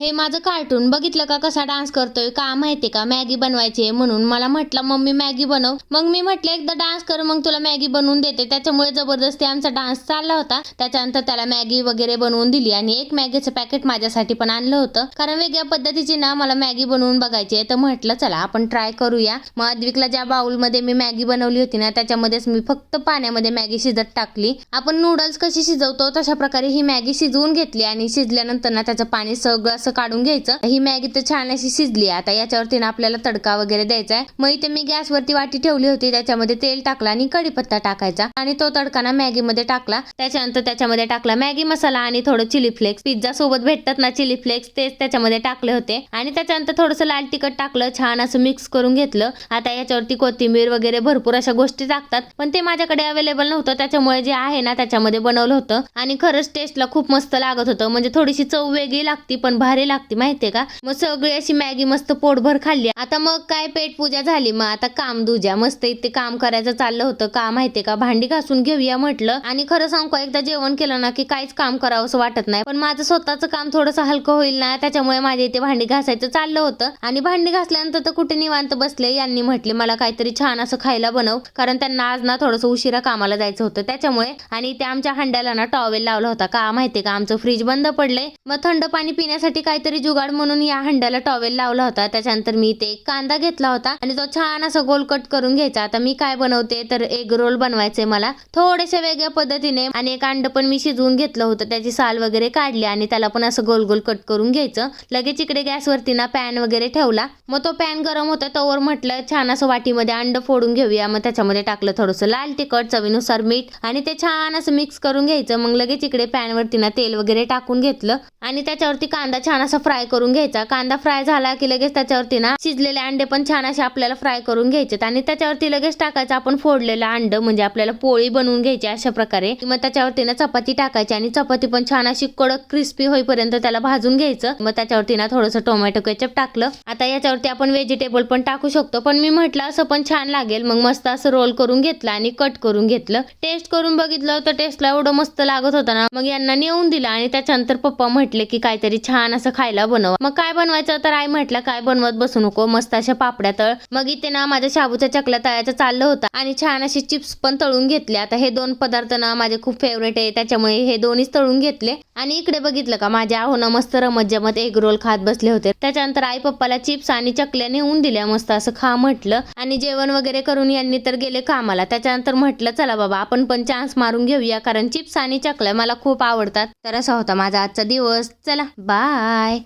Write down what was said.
हे माझं कार्टून बघितलं का कसा डान्स करतोय? का माहितीये का मॅगी बनवायची आहे म्हणून मला म्हटलं मम्मी मॅगी बनव. मग मी म्हटलं एकदा डान्स कर मग तुला मॅगी बनवून देते. त्याच्यामुळे जबरदस्ती आमचा डान्स चालला होता. त्याच्यानंतर त्याला मॅगी वगैरे बनवून दिली आणि एक मॅगीचं पॅकेट माझ्यासाठी पण आणलं होतं. कारण वेगळ्या पद्धतीची ना मला मॅगी बनवून बघायची आहे. तर म्हटलं चला आपण ट्राय करूया. मग अद्विकला ज्या बाउलमध्ये मी मॅगी बनवली होती ना त्याच्यामध्येच मी फक्त पाण्यामध्ये मॅगी शिजत टाकली. आपण नूडल्स कशी शिजवतो तशा प्रकारे ही मॅगी शिजवून घेतली आणि शिजल्यानंतर ना त्याचं पाणी सगळं काढून घ्यायचं. ही मॅगी तर छान अशी शिजली. आता याच्यावरती ना आपल्याला तडका वगैरे द्यायचा आहे. मग इथे मी गॅसवरती वाटी ठेवली होती. त्याच्यामध्ये तेल टाकला आणि कढीपत्ता टाकायचा आणि तो तडका ना मॅगी मध्ये टाकला. त्याच्यानंतर त्याच्यामध्ये टाकला मॅगी मसाला आणि थोडं चिली फ्लेक्स. पिझ्झा सोबत भेटतात ना चिली फ्लेक्स, तेच त्याच्यामध्ये टाकले होते आणि त्याच्यानंतर थोडंसं लाल तिखट टाकलं. छान असं मिक्स करून घेतलं. आता याच्यावरती कोथिंबीर वगैरे भरपूर अशा गोष्टी टाकतात, पण ते माझ्याकडे अवेलेबल नव्हतं. त्याच्यामुळे जे आहे ना त्याच्यामध्ये बनवलं होतं आणि खरंच टेस्टला खूप मस्त लागत होतं. म्हणजे थोडीशी चव वेगळी लागती पण भारी लागते माहितीये का. मग सगळी अशी मॅगी मस्त पोटभर खाल्ली. आता मग काय पेट पूजा झाली. मग आता काम दूजा मस्त इथे काम करायचं चाललं होतं. का माहितीये का भांडी घासून घेऊया म्हटलं आणि खरं सांगू एकदा जेवण केलं ना की काहीच काम करावं असं वाटत नाही. पण माझं स्वतःचं काम थोडंसं हलकं होईल ना त्याच्यामुळे माझ्या इथे भांडी घासायचं चाललं होतं आणि भांडी घासल्यानंतर तर कुठे निवांत बसले. यांनी म्हटले मला काहीतरी छान असं खायला बनव, कारण त्यांना आज ना थोडंसं उशिरा कामाला जायचं होतं त्याच्यामुळे. आणि त्या आमच्या हंड्याला ना टॉवेल लावला होता. का माहितीये का आमचं फ्रीज बंद पडलंय. मग थंड पाणी पिण्यासाठी काहीतरी जुगाड म्हणून या हंड्याला टॉवेल लावला होता. त्याच्यानंतर मी इथे एक कांदा घेतला होता आणि तो छान असा गोल कट करून घ्यायचा. आता मी काय बनवते तर एग रोल बनवायचे मला थोडेसे वेगळ्या पद्धतीने. आणि एक अंड पण मी शिजवून घेतलं होतं, त्याची साल वगैरे काढली आणि त्याला पण असं गोल गोल कट करून घ्यायचं. लगेच इकडे गॅसवरती ना पॅन वगैरे ठेवला. मग तो पॅन गरम होता तोवर म्हटलं छान असं वाटीमध्ये अंड फोडून घेऊया. मग त्याच्यामध्ये टाकलं थोडंसं लाल तिखट, चवीनुसार मीठ आणि ते छान असं मिक्स करून घ्यायचं. मग लगेच इकडे पॅन वरती ना तेल वगैरे टाकून घेतलं आणि त्याच्यावरती कांदा छान असा फ्राय करून घ्यायचा. कांदा फ्राय झाला की लगेच त्याच्यावरती ना शिजलेले अंडे पण छान असे आपल्याला फ्राय करून घ्यायचे आणि त्याच्यावरती लगेच टाकायचं आपण फोडलेलं अंड. म्हणजे आपल्याला पोळी बनवून घ्यायची अशा प्रकारे. मग त्याच्यावरती ना चपाती टाकायची आणि चपाती पण छान अशी कडक क्रिस्पी होईपर्यंत त्याला भाजून घ्यायचं. मग त्याच्यावरती ना थोडंसं टोमॅटो केचप टाकलं. आता याच्यावरती आपण व्हेजिटेबल पण टाकू शकतो, पण मी म्हटलं असं पण छान लागेल. मग मस्त असं रोल करून घेतलं आणि कट करून घेतलं. टेस्ट करून बघितलं तर टेस्टला एवढं मस्त लागत होतं ना. मग यांना नेऊन दिलं आणि त्याच्यानंतर पप्पा म्हटले की काहीतरी छान असं खायला बनव. मग काय बनवायचं तर आई म्हटलं काय बनवत बसू नको, मस्त अशा पापड्या तळ. मग इथे ना माझ्या शाबूच्या चकल्या तळायचं चाललं होतं आणि छान असे चिप्स पण तळून घेतले. आता हे दोन पदार्थ ना माझे खूप फेवरेट आहे त्याच्यामुळे हे दोन्हीच तळून घेतले. आणि इकडे बघितलं का माझ्या आहो ना मस्त रमत जमत एग रोल खात बसले होते. त्याच्यानंतर आई पप्पाला चिप्स आणि चकल्या नेऊन दिल्या. मस्त असं खा म्हटलं आणि जेवण वगैरे करून यांनी तर गेले कामाला. त्याच्यानंतर म्हटलं चला बाबा आपण पण चान्स मारून घेऊया, कारण चिप्स आणि चकल्या मला खूप आवडतात. तर असा होता माझा आजचा दिवस. चला बाय.